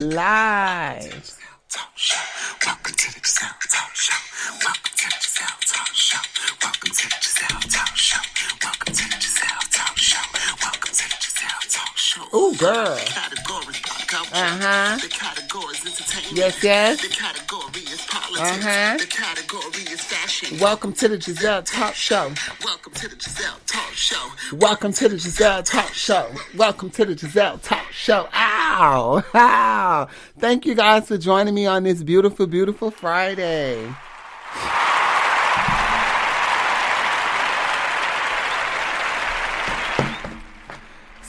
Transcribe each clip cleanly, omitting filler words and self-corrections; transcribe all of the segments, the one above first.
Live. Welcome to the Gezelle Talk Show. Welcome to the Gezelle Talk Show. Welcome to the Gezelle Talk Show. Welcome to the Gezelle Talk Show. Welcome to the Gezelle Talk Show. Ooh, girl. The categories pop culture. The categories entertainment. Yes. The category is politics. The category is fashion. Welcome to the Gezelle Talk Show. Welcome to the Gezelle Talk Show. Welcome to the Gezelle Talk Show. Welcome to the Gezelle Talk Show. Ow! Ow! Thank you guys for joining me on this beautiful, beautiful Friday.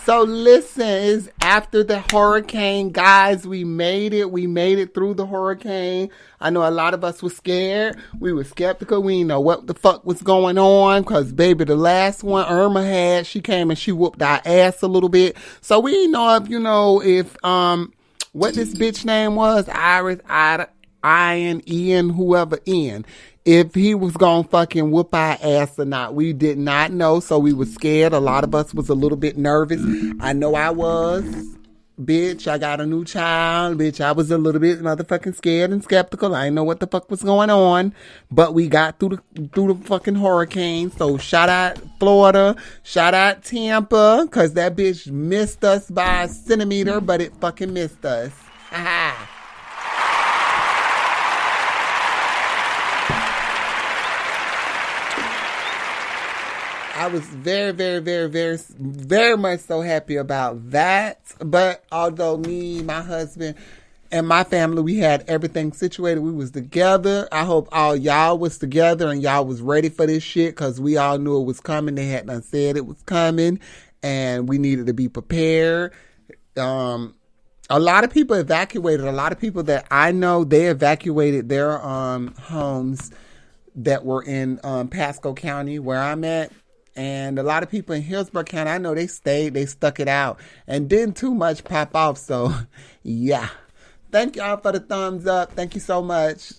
So listen, it's after the hurricane, guys. We made it. We made it through the hurricane. I know a lot of us were scared. We were skeptical. We didn't know what the fuck was going on. Cause baby, the last one Irma had, she came and she whooped our ass a little bit. So we didn't know if what this bitch name was, Iris, Ian, whoever Ian. If he was gonna fucking whoop our ass or not. We did not know, so we were scared. A lot of us was a little bit nervous. I know I was. Bitch, I got a new child. Bitch, I was a little bit motherfucking scared and skeptical. I didn't know what the fuck was going on. But we got through the fucking hurricane. So shout out Florida. Shout out Tampa. Cause that bitch missed us by a centimeter, but it fucking missed us. Haha. I was very, very, very, very, very much so happy about that. But although me, my husband, and my family, we had everything situated. We was together. I hope all y'all was together and y'all was ready for this shit because we all knew it was coming. They had done said it was coming and we needed to be prepared. A lot of people evacuated. A lot of people that I know, they evacuated their homes that were in Pasco County where I'm at. And a lot of people in Hillsborough County, I know they stayed, they stuck it out and didn't too much pop off. So, yeah. Thank y'all for the thumbs up. Thank you so much.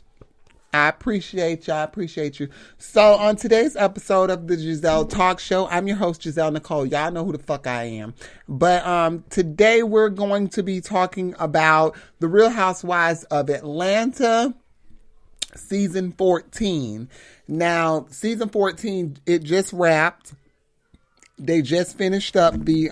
I appreciate y'all. I appreciate you. So, on today's episode of the Gezelle Talk Show, I'm your host, Gezelle Nicole. Y'all know who the fuck I am. But today we're going to be talking about the Real Housewives of Atlanta, Season 14. Now, Season 14, it just wrapped. They just finished up the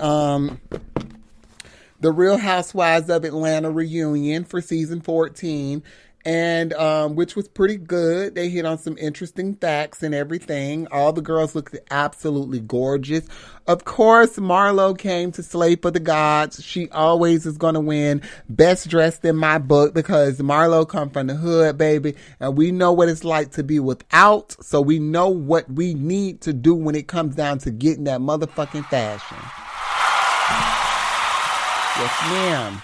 Real Housewives of Atlanta reunion for Season 14. And which was pretty good. They hit on some interesting facts and everything. All the girls looked absolutely gorgeous. Of course, Marlo came to slay for the gods. She always is going to win best dressed in my book because Marlo come from the hood, baby. And we know what it's like to be without. So we know what we need to do when it comes down to getting that motherfucking fashion. Yes, ma'am.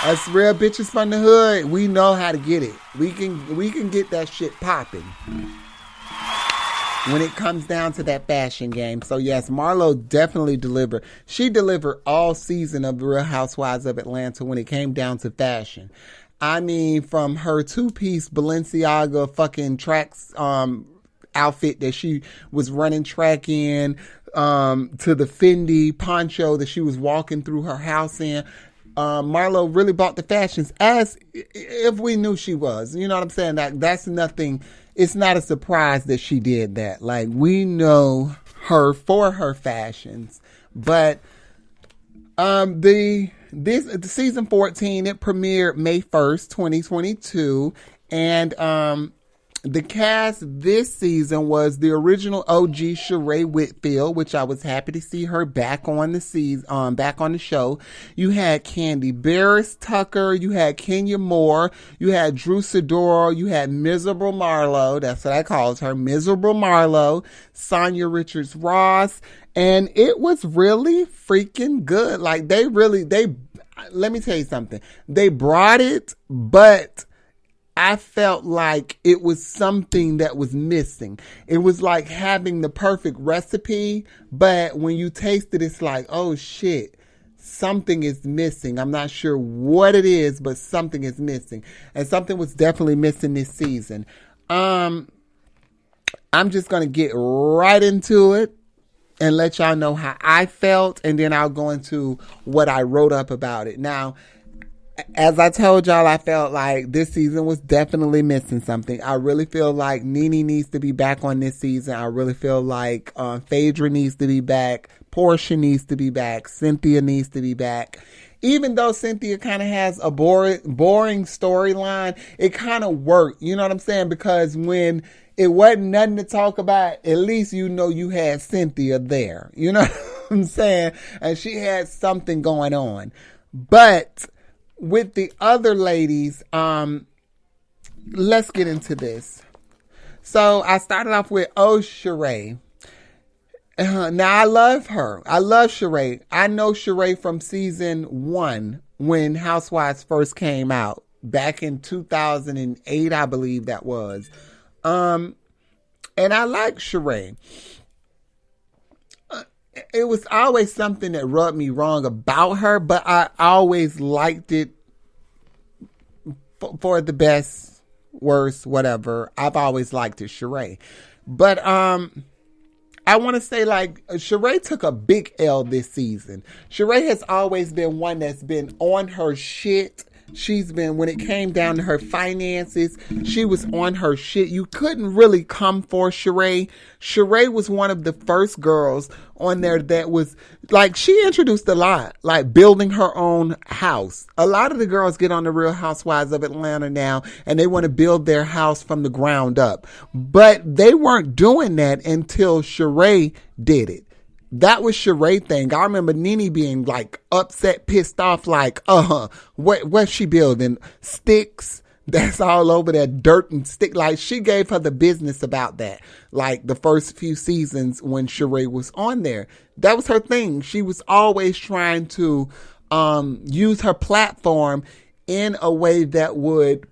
Us real bitches from the hood, we know how to get it. We can get that shit popping when it comes down to that fashion game. So yes, Marlo definitely delivered. She delivered all season of the Real Housewives of Atlanta when it came down to fashion. I mean, from her two-piece Balenciaga fucking tracks outfit that she was running track in, to the Fendi poncho that she was walking through her house in. Marlo really bought the fashions as if we knew she was. You know what I'm saying? That's nothing. It's not a surprise that she did that. Like, we know her for her fashions. But the season 14, it premiered May 1st, 2022. And the cast this season was the original OG Sheree Whitfield, which I was happy to see her back on the season, back on the show. You had Candy Barris Tucker, you had Kenya Moore, you had Drew Sidoro, you had Miserable Marlo, that's what I called her, Miserable Marlo, Sonia Richards Ross, and it was really freaking good. Like, they let me tell you something. They brought it, but I felt like it was something that was missing. It was like having the perfect recipe, but when you taste it, it's like, oh shit, something is missing. I'm not sure what it is, but something is missing. And something was definitely missing this season. I'm just going to get right into it and let y'all know how I felt, and then I'll go into what I wrote up about it. Now, as I told y'all, I felt like this season was definitely missing something. I really feel like Nene needs to be back on this season. I really feel like Phaedra needs to be back. Portia needs to be back. Cynthia needs to be back. Even though Cynthia kind of has a boring storyline, it kind of worked. You know what I'm saying? Because when it wasn't nothing to talk about, at least you know you had Cynthia there. You know what I'm saying? And she had something going on. But with the other ladies, let's get into this. So I started off with Sheree. Now I love her. I love Sheree. I know Sheree from season 1 when Housewives first came out back in 2008, I believe that was. And I like Sheree. It was always something that rubbed me wrong about her, but I always liked it for the best, worst, whatever. I've always liked it, Sheree. But I want to say, like, Sheree took a big L this season. Sheree has always been one that's been on her shit. She's been, when it came down to her finances, she was on her shit. You couldn't really come for Sheree. Sheree was one of the first girls on there that was, like, she introduced a lot, like building her own house. A lot of the girls get on the Real Housewives of Atlanta now, and they want to build their house from the ground up. But they weren't doing that until Sheree did it. That was Sheree thing. I remember Nene being like upset, pissed off, like, what's she building? Sticks? That's all over there, dirt and stick. Like, she gave her the business about that. Like the first few seasons when Sheree was on there. That was her thing. She was always trying to use her platform in a way that would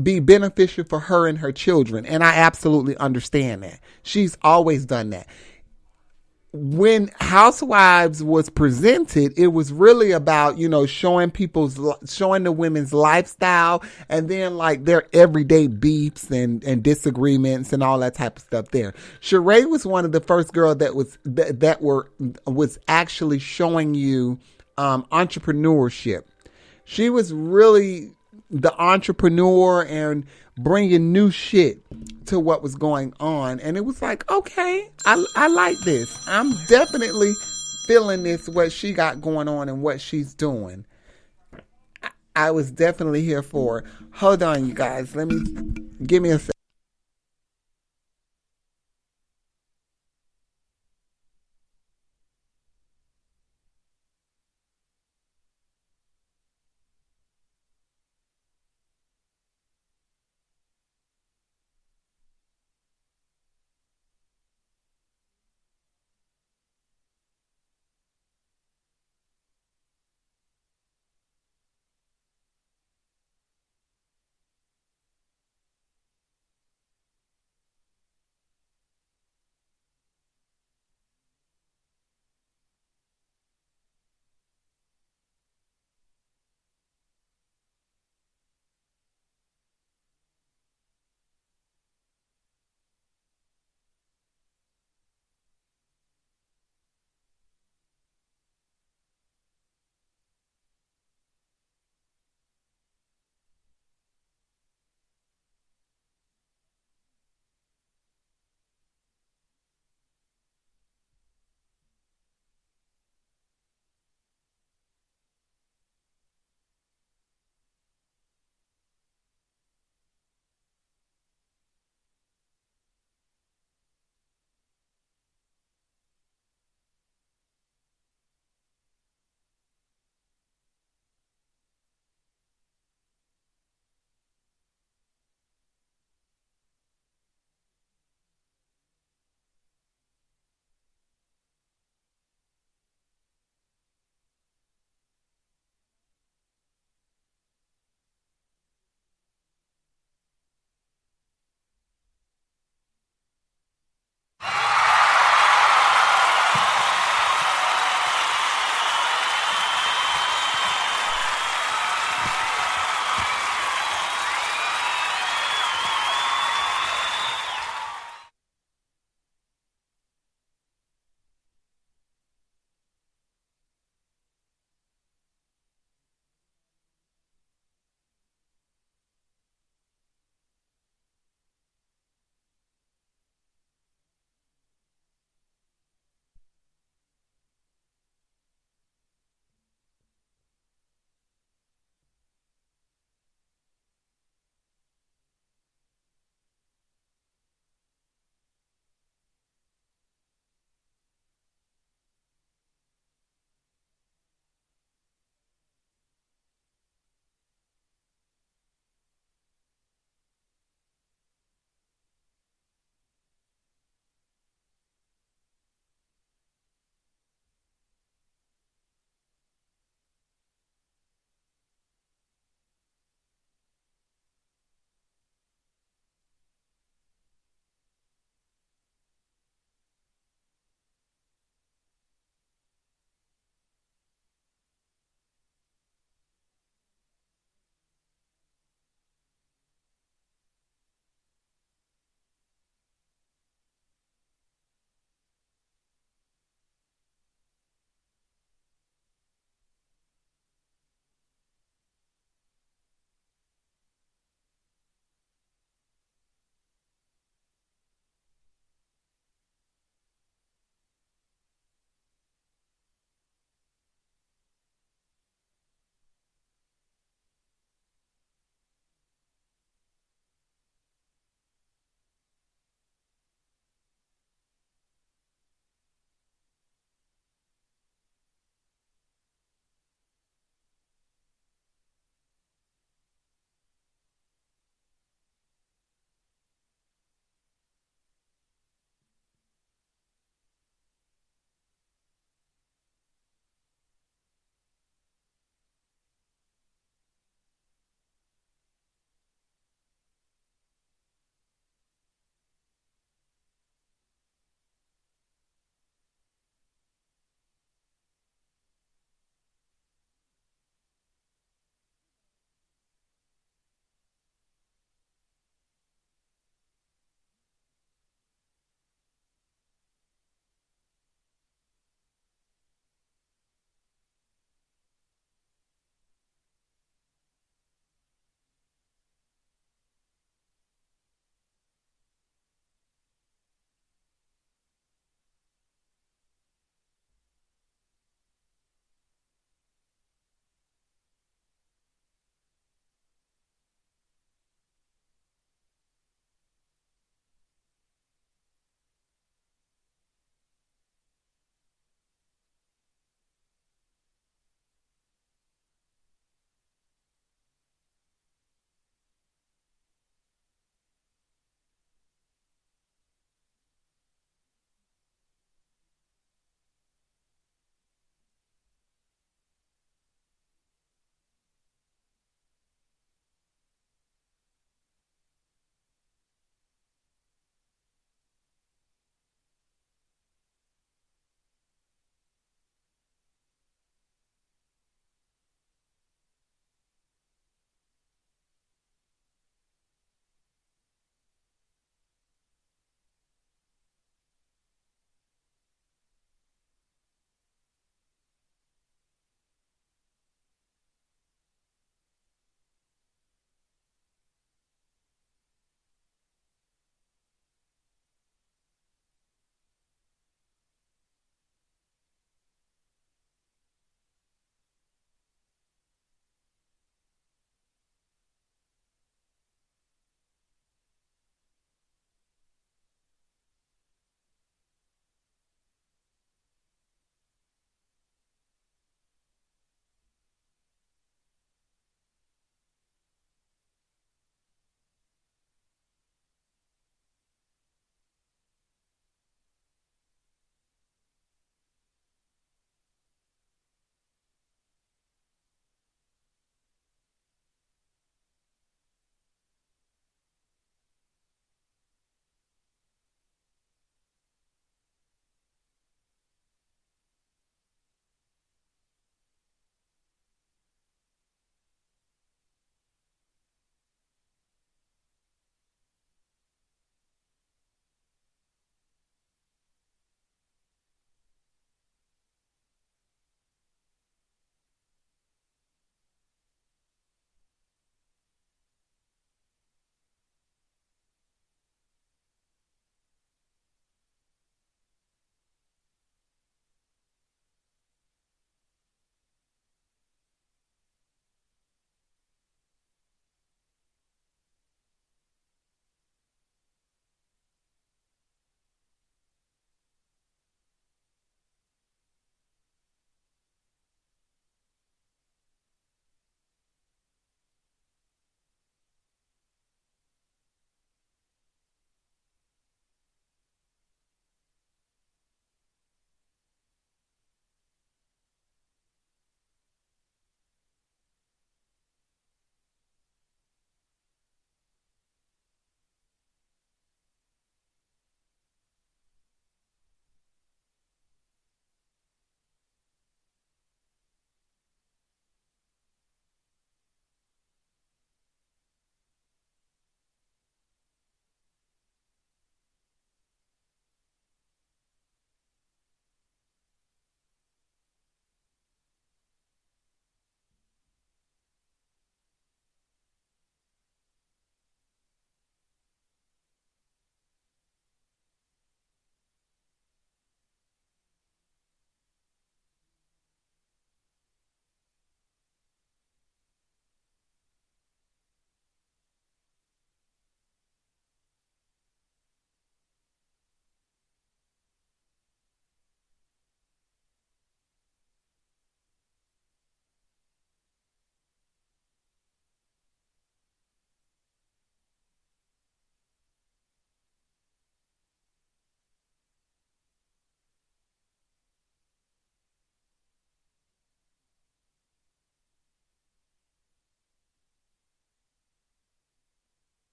be beneficial for her and her children. And I absolutely understand that. She's always done that. When Housewives was presented, it was really about, you know, showing the women's lifestyle, and then like their everyday beefs and disagreements and all that type of stuff there. Sheree was one of the first girls that was actually showing you entrepreneurship. She was really the entrepreneur and bringing new shit to what was going on. And it was like, okay, I like this. I'm definitely feeling this, what she got going on and what she's doing. I was definitely here for it. Hold on, you guys. Give me a second.